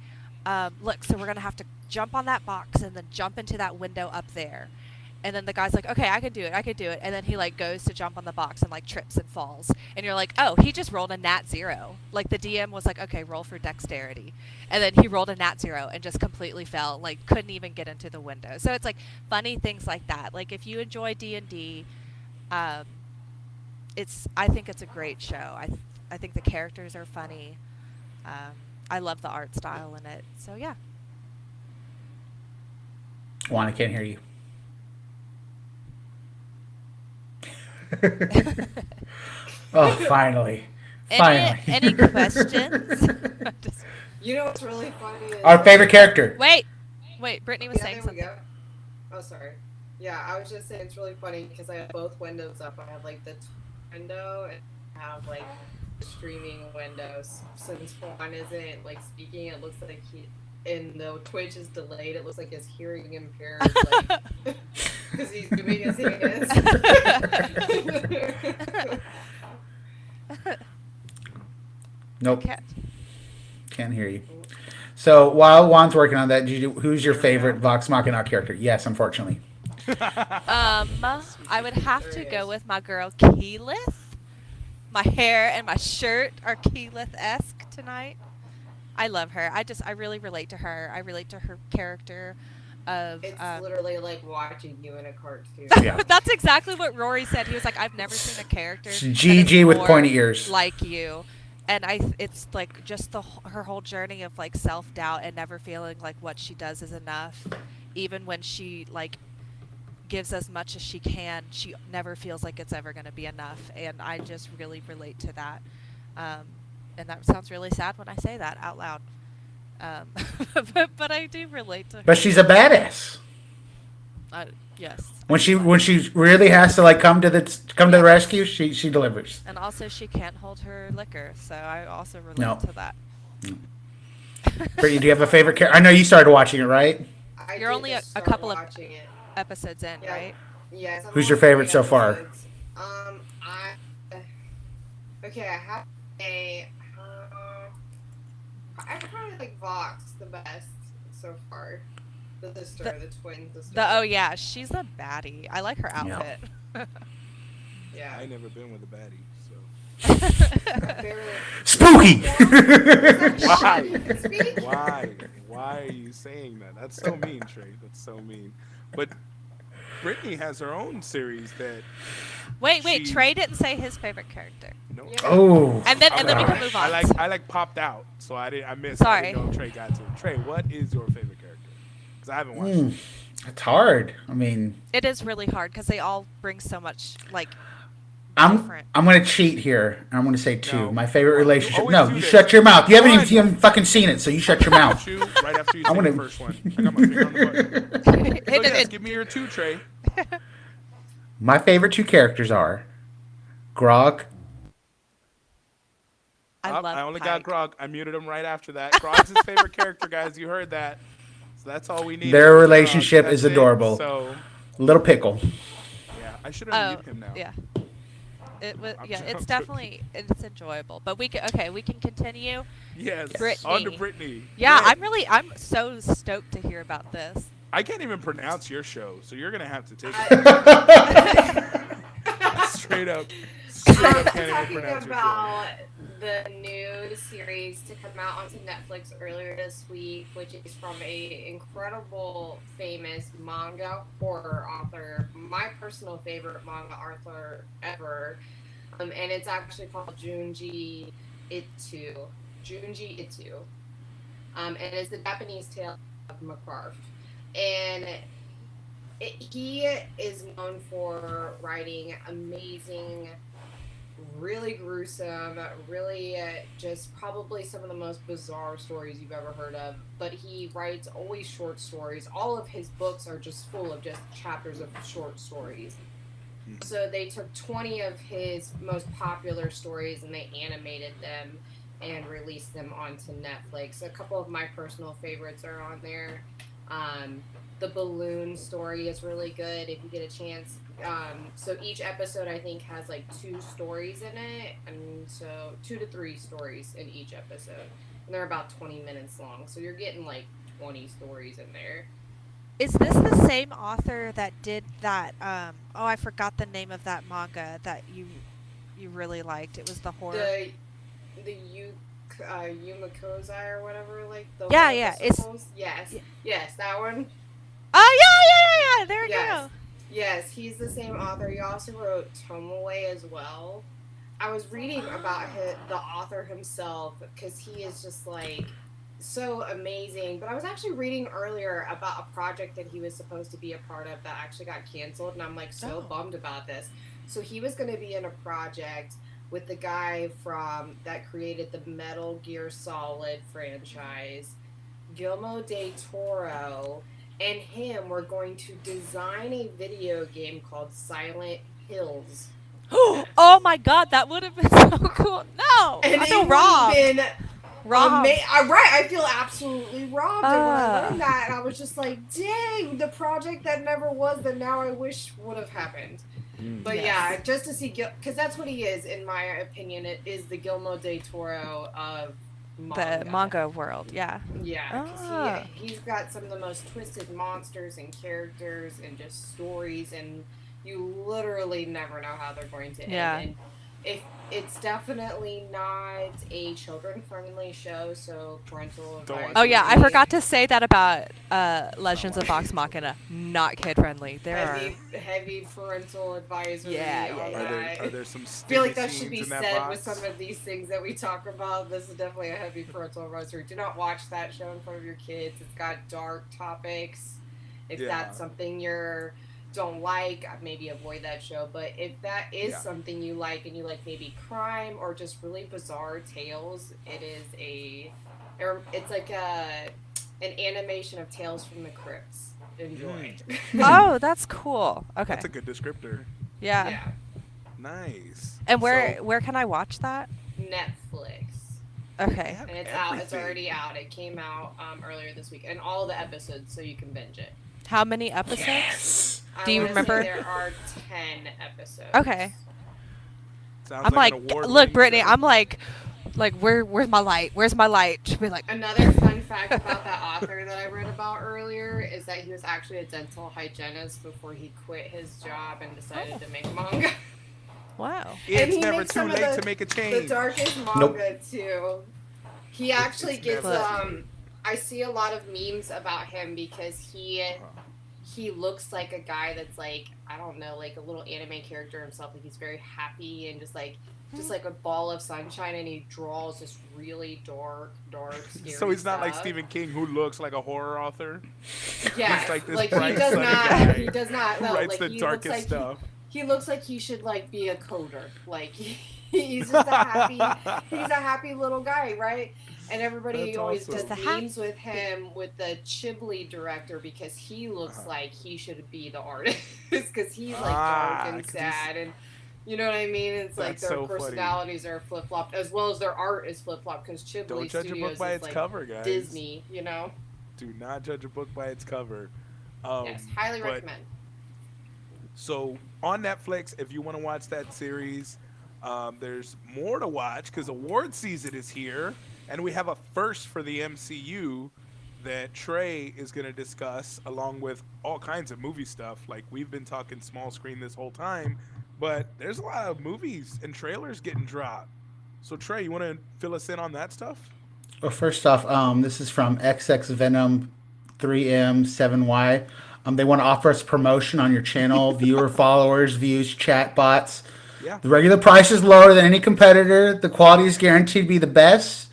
C: look, so we're gonna have to jump on that box and then jump into that window up there. And then the guy's like, okay, I can do it. And then he like goes to jump on the box and like trips and falls. And you're like, oh, he just rolled a nat 0. Like the DM was like, okay, roll for dexterity. And then he rolled a nat 0 and just completely fell, like couldn't even get into the window. So it's like funny things like that. Like if you enjoy D&D, I think it's a great show. I think the characters are funny. I love the art style in it. So yeah.
B: Juan, I can't hear you. Oh, finally.
C: Any questions? Just-
D: You know what's really funny is
B: Our favorite character.
C: wait, Brittany was
D: yeah,
C: saying
D: there we
C: something.
D: go. Oh, sorry. Yeah, I was just saying it's really funny because I have both windows up. I have like the window and I have like the streaming windows. Since one isn't like speaking, it looks like and the Twitch is delayed. It looks like his hearing impaired, like because he's doing his hands.
B: Nope,
C: Cat.
B: can't hear you. So while Juan's working on that, who's your favorite Vox Machina character? Yes, unfortunately.
C: I would have to go with my girl Keyleth. My hair and my shirt are Keyleth-esque tonight. I love her. I really relate to her. I relate to her character of
D: It's literally like watching you in a cartoon.
B: Yeah.
C: That's exactly what Rory said. He was like, I've never seen a character
B: It's
C: that is
B: GG with
C: more
B: pointy ears.
C: like you. And it's like just her whole journey of like self-doubt and never feeling like what she does is enough. Even when she like gives as much as she can, she never feels like it's ever going to be enough. And I just really relate to that. And that sounds really sad when I say that out loud. But I do relate to her.
B: But she's a badass.
C: Yes.
B: When she really has to like come to the rescue, she delivers.
C: And also, she can't hold her liquor, so I also relate
B: No.
C: to that.
B: Brittany, do you have a favorite character? I know you started watching it, right?
D: I
C: You're
D: did
C: only
D: just
C: a
D: start
C: couple of
D: watching it.
C: episodes in,
D: Yeah.
C: right?
D: Yes. I'm
B: Who's your
D: on
B: favorite
D: 3
B: so far?
D: episodes. Okay, I have a. I probably like Vox the best so far. The sister, the twin sister.
C: Oh yeah, she's a baddie. I like her outfit.
D: Yeah.
A: I never been with a baddie, so.
D: Barely-
B: Spooky.
A: Why? Why are you saying that? That's so mean, Trey. That's so mean. But Brittany has her own series that.
C: Wait,
A: She-
C: Trey didn't say his favorite character.
A: No.
D: Yeah.
B: Oh.
C: And then we can move on.
A: I like popped out, so I missed.
C: Sorry.
A: I didn't know if Trey got to it. Trey, what is your favorite character? Because I haven't watched
B: Mm,
A: it.
B: it's hard. I mean,
C: It is really hard because they all bring so much like
B: I'm
C: different.
B: gonna cheat here. I'm gonna say two.
A: No.
B: My favorite
A: You
B: relationship.
A: always
B: No,
A: do
B: you
A: this.
B: shut your mouth. You
A: One.
B: haven't fucking seen it, so you shut your mouth.
A: You right after you
B: I
A: say
B: wanna-
A: the first one. I got my finger on the button. So yes, give me your two, Trey.
B: My favorite two characters are Grog.
C: I love
A: I only
C: Pike.
A: got Grog. I muted him right after that. Grog's his favorite character, guys. You heard that. So that's all we need.
B: Their relationship is
A: That's it.
B: adorable.
A: So
B: Little Pickle.
A: yeah, I should
C: Oh,
A: have muted him now.
C: yeah. It was
A: I'm
C: yeah.
A: joking.
C: It's definitely it's enjoyable. But we can continue.
A: Yes.
C: Brittany.
A: On to Brittany.
C: Yeah,
A: Britt,
C: I'm so stoked to hear about this.
A: I can't even pronounce your show, so you're gonna have to take it straight up. Straight up,
D: I'm
A: can't even
D: talking
A: pronounce your show.
D: about the new series to come out onto Netflix earlier this week, which is from a incredible, famous manga horror author, my personal favorite manga author ever, and it's actually called Junji Ito. And it's the Japanese tale of Macroft. And he is known for writing amazing, really gruesome, really just probably some of the most bizarre stories you've ever heard of. But he writes always short stories. All of his books are just full of just chapters of short stories. So they took 20 of his most popular stories and they animated them and released them onto Netflix. A couple of my personal favorites are on there. The balloon story is really good if you get a chance. So each episode I think has like 2 stories in it, and so 2 to 3 stories in each episode, and they're about 20 minutes long. So you're getting like 20 stories in there.
C: Is this the same author that did that? I forgot the name of that manga that you really liked. It was the horror.
D: The Yumakozai or whatever, like the
C: Yeah,
D: horror
C: yeah, it's-
D: festivals? Yes, that one.
C: Oh yeah. There we
D: Yes.
C: go.
D: Yes, he's the same author. He also wrote Tomoe as well. I was reading about the author himself because he is just like so amazing. But I was actually reading earlier about a project that he was supposed to be a part of that actually got canceled, and I'm like so
C: Oh.
D: bummed about this. So he was going to be in a project with the guy from that created the Metal Gear Solid franchise, Guillermo del Toro, and him were going to design a video game called Silent Hills.
C: Oh my god, that would have been so cool. No,
D: And
C: I feel
D: it would have
C: robbed.
D: been
C: Robbed.
D: right, I feel absolutely robbed. And when I learned that, I was just like, dang, the project that never was that now I wish would have happened. But yeah, just to see because that's what he is, in my opinion. It is the Guillermo del Toro of manga.
C: The manga world, yeah.
D: Yeah, because he's got some of the most twisted monsters and characters and just stories, and you literally never know how they're going to end.
C: Yeah.
D: And it's definitely not a children-friendly show, so parental advisory.
C: Oh yeah, I forgot to say that about Legends of Vox Machina. Not kid-friendly.
D: Heavy parental advisory.
C: Yeah.
A: Are there some
D: I feel like that
A: scenes
D: should be
A: in that
D: said
A: box?
D: with some of these things that we talk about. This is definitely a heavy parental advisory. Do not watch that show in front of your kids. It's got dark topics. If that's something you don't like, maybe avoid that show. But if that is something you like, and you like maybe crime or just really bizarre tales, it's like an animation of Tales from the Crypts. Enjoy.
C: Oh, that's cool. Okay.
A: That's a good descriptor.
C: Yeah.
A: Nice.
C: And where can I watch that?
D: Netflix.
C: Okay.
D: And it's out. It's already out. It came out earlier this week, and all the episodes, so you can binge it.
C: How many episodes?
B: Yes.
C: Do you remember?
D: There are 10 episodes.
C: Okay.
A: Sounds
C: I'm like,
A: an award-winning
C: look, Brittany,
A: show.
C: I'm like, where's my light? Where's my light? She'll be like,
D: Another fun fact about that author that I read about earlier is that he was actually a dental hygienist before he quit his job and decided to make manga.
C: wow.
A: It's
D: he
A: never
D: makes
A: too
D: some of
A: late
D: the-
A: to make a
D: The
A: change.
D: darkest manga too. He actually
A: It's
D: gets
A: never-
D: I see a lot of memes about him because he looks like a guy that's like, I don't know, like a little anime character himself. Like he's very happy and just like a ball of sunshine, and he draws this really dark, scary
A: So he's not like
D: stuff.
A: Stephen King, who looks like a horror author.
D: Yeah,
A: He's like this
D: he
A: bright,
D: does
A: sunny
D: not.
A: guy
D: He does not.
A: Who
D: No,
A: writes
D: like
A: the
D: he
A: darkest
D: looks like
A: stuff.
D: he looks like he should like be a coder. Like he's just he's a happy little guy, right? And everybody
A: That's
D: always
A: awesome.
D: does memes with him with the Ghibli director because he looks like he should be the artist because he's like dark and
A: 'cause
D: sad, and you know what I mean. It's like
A: That's
D: their
A: so funny.
D: personalities are flip flopped as well as their art is flip flopped because Ghibli
A: Don't judge a
D: Studios
A: book by
D: is
A: its
D: like
A: cover, guys.
D: Disney, you know.
A: Do not judge a book by its cover.
D: Yes, highly
A: but-
D: recommend.
A: So on Netflix, if you want to watch that series, there's more to watch because award season is here, and we have a first for the MCU that Trey is going to discuss, along with all kinds of movie stuff. Like we've been talking small screen this whole time, but there's a lot of movies and trailers getting dropped. So Trey, you want to fill us in on that stuff?
B: Well, first off, this is from XX Venom 3M7Y. They want to offer us promotion on your channel, viewer, followers, views, chat bots.
A: Yeah.
B: The regular price is lower than any competitor. The quality is guaranteed to be the best.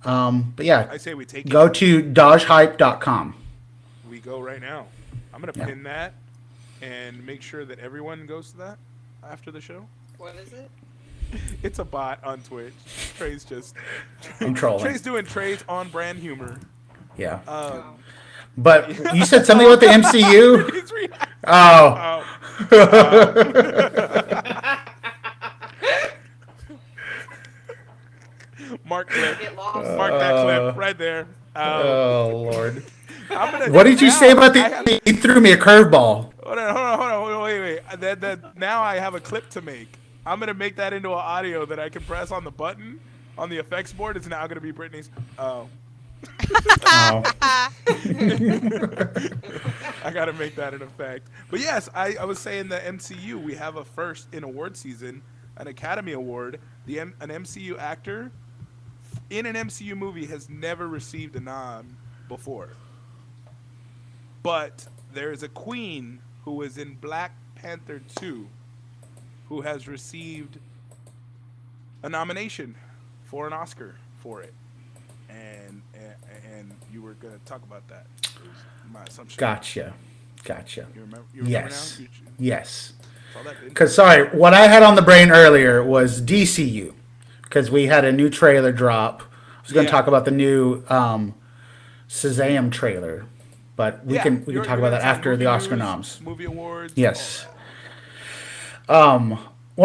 B: But yeah,
A: I say we take
B: go
A: it.
B: to dodgehype.com.
A: We go right now. I'm going to pin that and make sure that everyone goes to that after the show.
D: What is it?
A: It's a bot on Twitch. Trey's just
B: I'm trolling.
A: Trey's doing Trey's on brand humor.
B: Yeah.
D: Oh.
B: But you said something about the MCU?
A: He's
B: Oh.
A: Mark clip.
D: Get lost.
A: Mark that clip right there.
B: Oh, Lord.
A: I'm gonna,
B: What did you say about
A: I have-
B: the... He threw me a curveball.
A: Hold on, wait. Now I have a clip to make. I'm gonna make that into an audio that I can press on the button on the effects board. It's now gonna be Brittany's. Oh.
B: Oh.
A: I gotta make that an effect. But yes, I was saying the MCU, we have a first in award season, an Academy Award. An MCU actor in an MCU movie has never received a nom before. But there is a queen who was in Black Panther 2 who has received a nomination for an Oscar for it. And you were going to talk about that. It was my assumption.
B: Gotcha.
A: You remember
B: Yes.
A: now?
B: Yes.
A: All that vintage.
B: Because sorry, what I had on the brain earlier was DCU, because we had a new trailer drop. I was going to
A: Yeah.
B: talk about the new Shazam trailer, but we can
A: You're
B: talk about
A: gonna
B: that
A: talk
B: after
A: movie
B: the Oscar
A: news,
B: noms.
A: movie awards.
B: Yes. One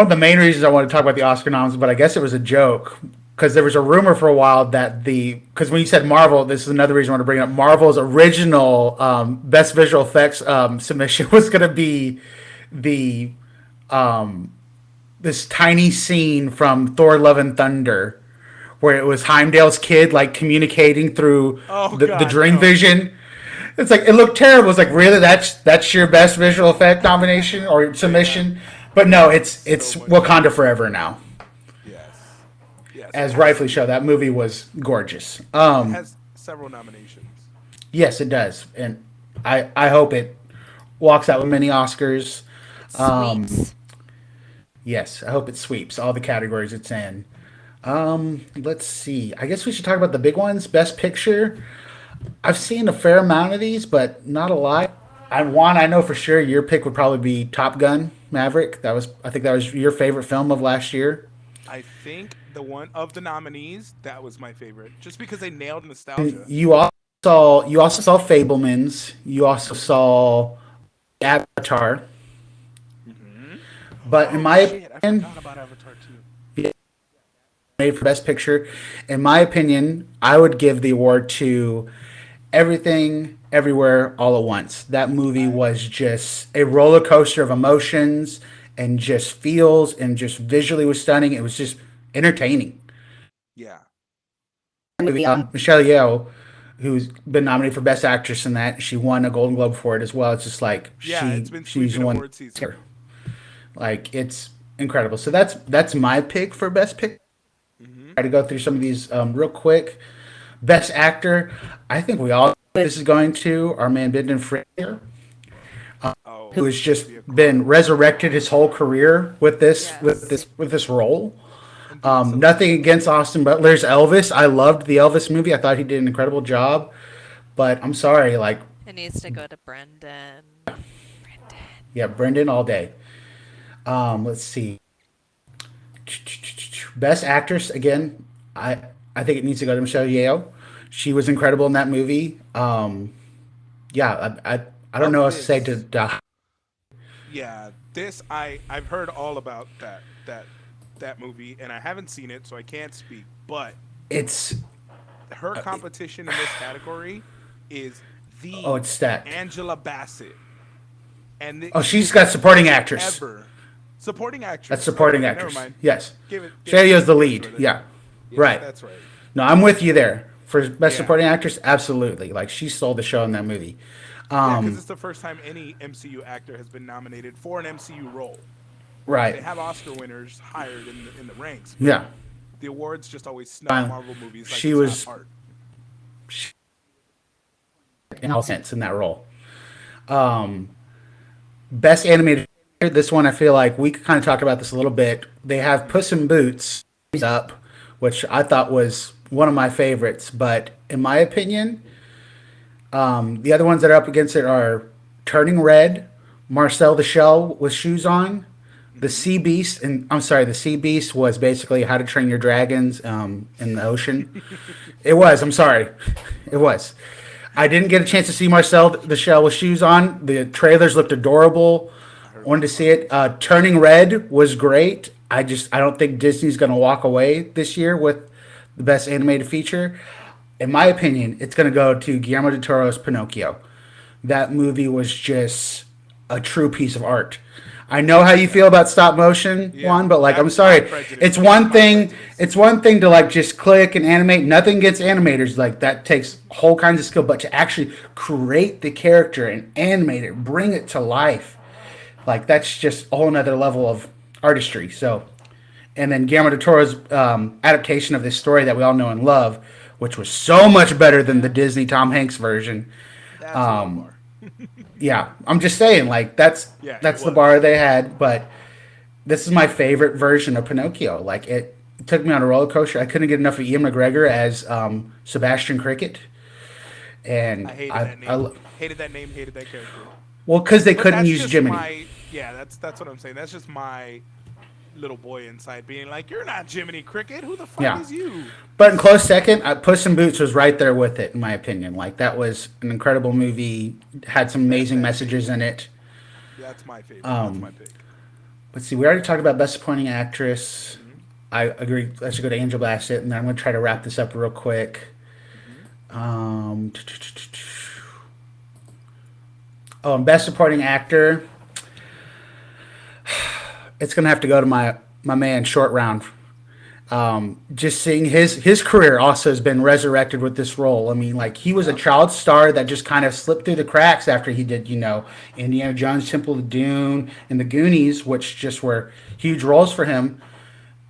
B: of the main reasons I wanted to talk about the Oscar noms, but I guess it was a joke, because there was a rumor for a while that because when you said Marvel, this is another reason I want to bring it up. Marvel's original best visual effects submission was going to be the this tiny scene from Thor: Love and Thunder, where it was Heimdall's kid like communicating through the
A: God,
B: Dream
A: no.
B: Vision. It's like, it looked terrible. It's like, really, that's your best visual effect nomination or submission? But no, it's
A: much
B: Wakanda Forever now.
A: Yes. Yes.
B: As rightfully so, that movie was gorgeous.
A: It has several nominations.
B: Yes, it does, and I hope it walks out with many Oscars.
C: Sweeps.
B: Yes, I hope it sweeps all the categories it's in. Let's see. I guess we should talk about the big ones. Best Picture. I've seen a fair amount of these, but not a lot. I know for sure your pick would probably be Top Gun Maverick. I think that was your favorite film of last year.
A: I think the one of the nominees, that was my favorite, just because they nailed nostalgia.
B: You also saw Fablemans. You also saw Avatar. But in my
A: Shit, I
B: opinion,
A: forgot about Avatar too.
B: made for Best Picture. In my opinion, I would give the award to Everything, Everywhere, All at Once. That movie was just a roller coaster of emotions and just feels, and just visually was stunning. It was just entertaining.
A: Yeah.
B: Michelle Yeoh, who's been nominated for Best Actress in that, she won a Golden Globe for it as well. It's just like
A: Yeah, it's been
B: she's
A: sweeping
B: won.
A: award season.
B: Like, it's incredible. So that's my pick for Best Pick. Try to go through some of these real quick. Best Actor, I think we all this is going to our man Brendan Fraser, who has just been resurrected his whole career with this with this role. Nothing against Austin Butler's Elvis. I loved the Elvis movie. I thought he did an incredible job. But I'm sorry, like,
C: It needs to go to Brendan.
B: yeah, Brendan all day. Let's see. Best Actress, again, I think it needs to go to Michelle Yeoh. She was incredible in that movie. Yeah, I don't know what to say to
A: Yeah, I've heard all about that movie, and I haven't seen it, so I can't speak. But
B: it's
A: her competition in this category is
B: it's stacked.
A: Angela Bassett. And
B: She's got supporting actress.
A: Supporting actress.
B: That's supporting
A: Okay,
B: actress.
A: Never mind.
B: Yes.
A: Give it
B: Michelle Yeoh's the lead. Yeah. Right.
A: That's right.
B: No, I'm with you there. For Best
A: Yeah.
B: Supporting Actress, absolutely. Like, she stole the show in that movie.
A: Because it's the first time any MCU actor has been nominated for an MCU role.
B: Right.
A: They have Oscar winners hired in the ranks.
B: Yeah.
A: The awards just always snub Marvel movies. Like
B: she
A: it's
B: was-
A: not art.
B: In all sense in that role. Best Animated. This one, I feel like we kind of talked about this a little bit. They have Puss in Boots up, which I thought was one of my favorites. But in my opinion, the other ones that are up against it are Turning Red, Marcel the Shell with Shoes On, The Sea Beast, and I'm sorry, The Sea Beast was basically How to Train Your Dragons in the ocean. It was. I'm sorry, it was. I didn't get a chance to see Marcel the Shell with Shoes On. The trailers looked adorable. Wanted to see it. Turning Red was great. I don't think Disney's going to walk away this year with the best animated feature. In my opinion, it's going to go to Guillermo del Toro's Pinocchio. That movie was just a true piece of art. I know how you feel about stop motion, Juan, but like, I'm sorry. It's one thing. It's one thing to like just click and animate. Nothing against animators. Like, that takes whole kinds of skill, but to actually create the character and animate it, bring it to life, like, that's just a whole nother level of artistry. So, and then Guillermo del Toro's adaptation of this story that we all know and love, which was so much better than the Disney Tom Hanks version. Yeah, I'm just saying, like, that's the bar they had. But this is my favorite version of Pinocchio. Like, it took me on a roller coaster. I couldn't get enough of Ian McGregor as Sebastian Cricket, and
A: I hated that name. Hated that name. Hated that character.
B: well, because they couldn't
A: That's
B: use
A: just
B: Jiminy.
A: Yeah, that's what I'm saying. That's just my little boy inside being like, "You're not Jiminy Cricket. Who the fuck
B: Yeah.
A: is you?"
B: But in close second, Puss in Boots was right there with it, in my opinion. Like that was an incredible movie. Had some amazing messages in it.
A: That's my favorite. That's my pick.
B: Let's see. We already talked about Best Supporting Actress. I agree. I should go to Angel Bassett, and then I'm going to try to wrap this up real quick. And Best Supporting Actor. It's going to have to go to my man Short Round. Just seeing his career also has been resurrected with this role. I mean, like he was a child star that just kind of slipped through the cracks after he did, Indiana Jones, Temple of Doom, and The Goonies, which just were huge roles for him.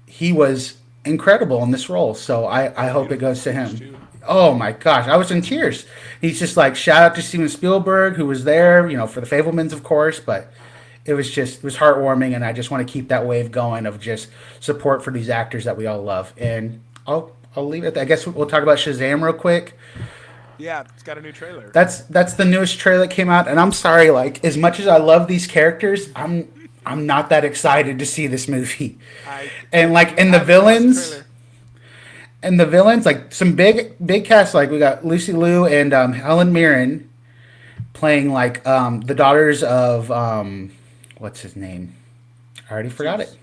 B: He was incredible in this role, so I hope it goes to him. Oh my gosh, I was in tears. He's just like, shout out to Steven Spielberg, who was there, for the Fabelmans, of course, but it was heartwarming, and I just want to keep that wave going of just support for these actors that we all love. And I'll leave it at that. I guess we'll talk about Shazam real quick.
A: Yeah, it's got a new trailer.
B: That's the newest trailer that came out, and I'm sorry, like as much as I love these characters, I'm not that excited to see this movie. The villains, like some big cast, like we got Lucy Liu and Helen Mirren playing like the daughters of what's his name? I already forgot it.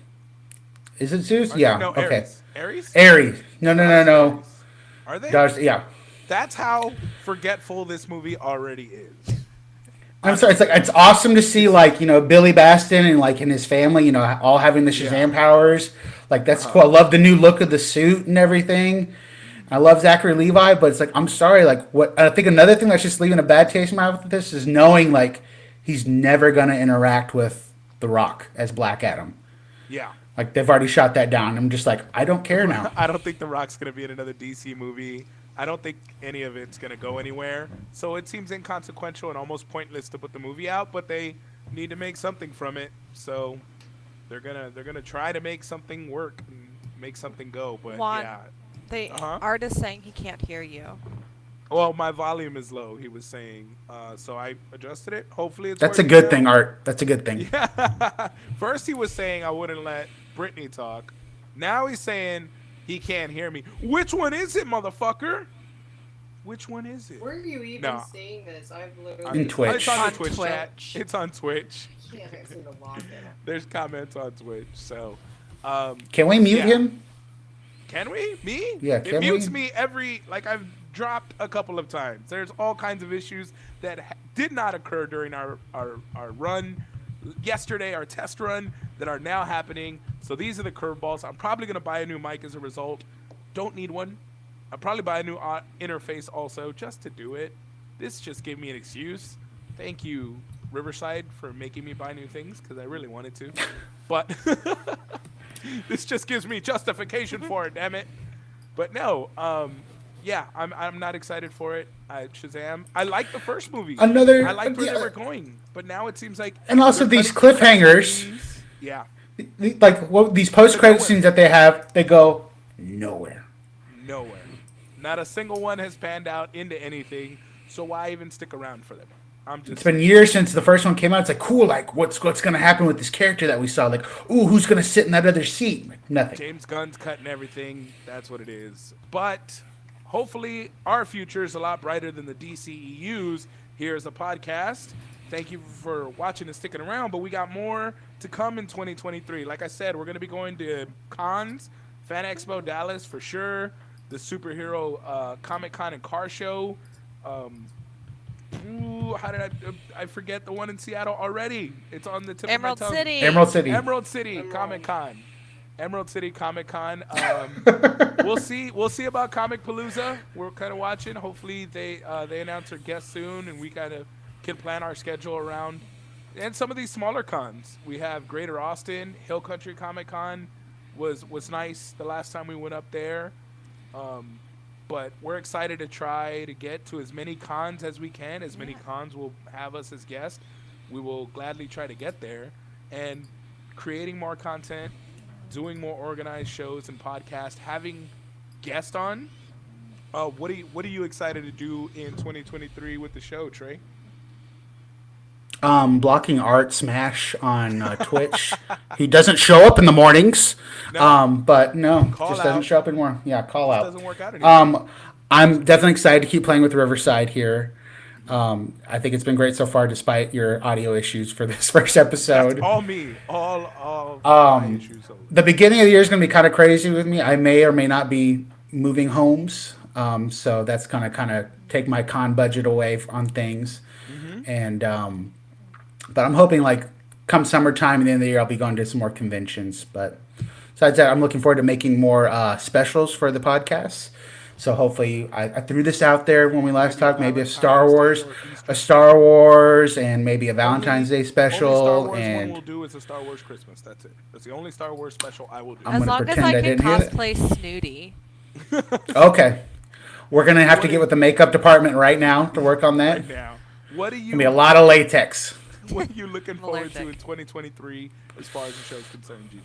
B: Is it Zeus? Yeah.
A: No,
B: okay.
A: Ares?
B: Ares. No.
A: Are they?
B: Daughters, yeah.
A: That's how forgetful this movie already is.
B: I'm sorry. It's awesome to see Billy Baston and his family all having the Shazam powers. Like that's cool. I love the new look of the suit and everything. I love Zachary Levi, but it's like I'm sorry. Like what I think another thing that's just leaving a bad taste in my mouth with this is knowing like he's never gonna interact with The Rock as Black Adam.
A: Yeah.
B: Like they've already shot that down. I'm just like I don't care now.
A: I don't think The Rock's gonna be in another DC movie. I don't think any of it's gonna go anywhere. So it seems inconsequential and almost pointless to put the movie out, but they need to make something from it. So they're gonna try to make something work and make something go. But
C: Juan,
A: yeah.
C: the artist saying he can't hear you.
A: Well, my volume is low, he was saying. So I adjusted it. Hopefully it's
B: That's a
A: working
B: good
A: now.
B: thing, Art. That's a good thing.
A: Yeah. First he was saying I wouldn't let Brittany talk. Now he's saying he can't hear me. Which one is it, motherfucker? Which one is it?
D: Where are you even seeing this? I've literally...
B: In Twitch.
A: It's on the
C: On
A: Twitch chat.
C: Twitch.
A: It's on Twitch.
D: I can't seem to log in.
A: There's comments on Twitch. So,
B: Can we mute him?
A: Can we? Me?
B: Yeah,
A: It
B: can
A: mutes
B: we?
A: me I've dropped a couple of times. There's all kinds of issues that did not occur during our run yesterday, our test run, that are now happening. So these are the curveballs. I'm probably going to buy a new mic as a result. Don't need one. I'll probably buy a new interface also just to do it. This just gave me an excuse. Thank you, Riverside, for making me buy new things because I really wanted to. But this just gives me justification for it, damn it. But no, yeah, I'm not excited for it. Shazam. I like the first movie. I like where they were going, but now it seems like.
B: And also these cliffhangers.
A: Yeah.
B: These post-credit scenes that they have, they go nowhere.
A: Nowhere. Not a single one has panned out into anything. So why even stick around for them?
B: It's been years since the first one came out. It's like cool. Like what's going to happen with this character that we saw? Like, ooh, who's going to sit in that other seat? Like, nothing.
A: James Gunn's cutting everything. That's what it is. But hopefully our future is a lot brighter than the DCEU's. Here's a podcast. Thank you for watching and sticking around. But we got more to come in 2023. Like I said, we're going to be going to cons, Fan Expo Dallas for sure, the superhero Comic-Con and car show. How did I forget the one in Seattle already? It's on the tip
C: Emerald
A: of my tongue.
C: City.
B: Emerald City
A: Comic-Con. Emerald City Comic-Con. We'll see about Comic Palooza. We're kind of watching. Hopefully they announce their guests soon and we kind of can plan our schedule around. And some of these smaller cons. We have Greater Austin, Hill Country Comic-Con was nice the last time we went up there. But we're excited to try to get to as many cons as we can. As many cons will have us as guests. We will gladly try to get there. And creating more content, doing more organized shows and podcasts, having guests on. What are you excited to do in 2023 with the show, Trey?
B: blocking Art Smash on Twitch. He doesn't show up in the mornings.
A: No.
B: But no,
A: Call
B: just
A: out.
B: doesn't show up anymore. Yeah, call out.
A: Doesn't work out anymore.
B: I'm definitely excited to keep playing with Riverside here. I think it's been great so far, despite your audio issues for this first episode.
A: That's all me. All my issues.
B: The beginning of the year is going to be kind of crazy with me. I may or may not be moving homes, so that's going to kind of take my con budget away on things. And but I'm hoping like come summertime and the end of the year I'll be going to some more conventions. But besides that, I'm looking forward to making more specials for the podcast. So hopefully I threw this out there when we last talked. Maybe a Star Wars, and maybe a Valentine's Day special.
A: Only Star Wars
B: and
A: one we'll do is a Star Wars Christmas. That's it. That's the only Star Wars special I will do.
B: I'm
C: As
B: gonna
C: long as
B: pretend
C: I
B: I
C: can
B: didn't hear that.
C: cosplay Snooty.
B: Okay, we're gonna have to get with the makeup department right now to work on that.
A: Right now, what are you?
B: Gonna be a lot of latex.
A: What are you looking forward to
C: Allergic.
A: in 2023 as far as the show's concerned, Gigi?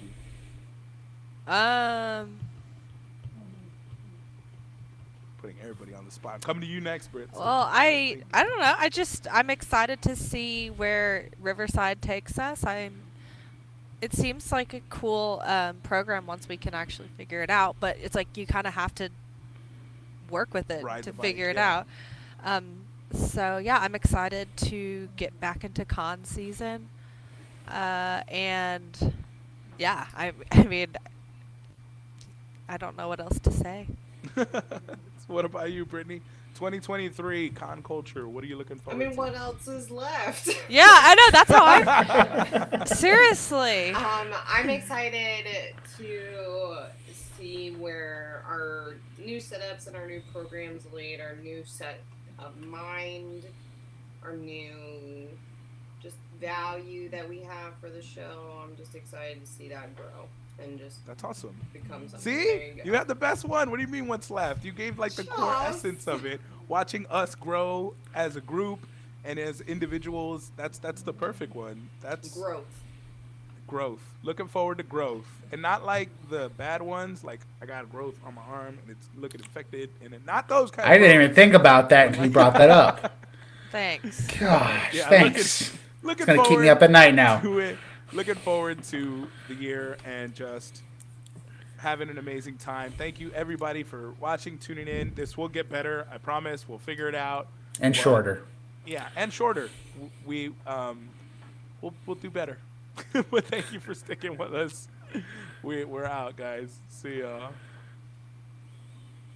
A: Putting everybody on the spot. Coming to you next, Britt.
C: Well, I don't know. I'm excited to see where Riverside takes us. It seems like a cool program once we can actually figure it out, but it's like you kind of have to work with it
A: Ride
C: to
A: the
C: figure
A: bike,
C: it
A: yeah.
C: out. So yeah, I'm excited to get back into con season, and yeah, I mean, I don't know what else to say.
A: What about you, Brittany? 2023 con culture. What are you looking
D: I
A: forward
D: mean,
A: to?
D: what else is left?
C: Yeah, I know. That's how I. Seriously.
D: I'm excited to see where our new setups and our new programs lead, our new set of mind, our new just value that we have for the show. I'm just excited to see that grow and just
A: That's awesome.
D: become something.
A: See,
D: There you
A: you
D: go.
A: have the best one. What do you mean what's left? You gave like the core
D: Just-
A: essence of it. Watching us grow as a group and as individuals, that's the perfect one. That's growth. Looking forward to growth. And not like the bad ones, like I got growth on my arm and it's looking infected, and then not those kind
B: I
A: of
B: didn't even think about that until you brought that up.
C: Thanks.
B: Gosh,
A: Yeah,
B: thanks.
A: looking
B: It's gonna keep me
A: forward
B: up at night now.
A: to it. Looking forward to the year and just having an amazing time. Thank you everybody for watching, tuning in. This will get better. I promise. We'll figure it out.
B: And
A: Well,
B: shorter.
A: Yeah, and shorter. We'll do better. But thank you for sticking with us. We're out, guys. See y'all.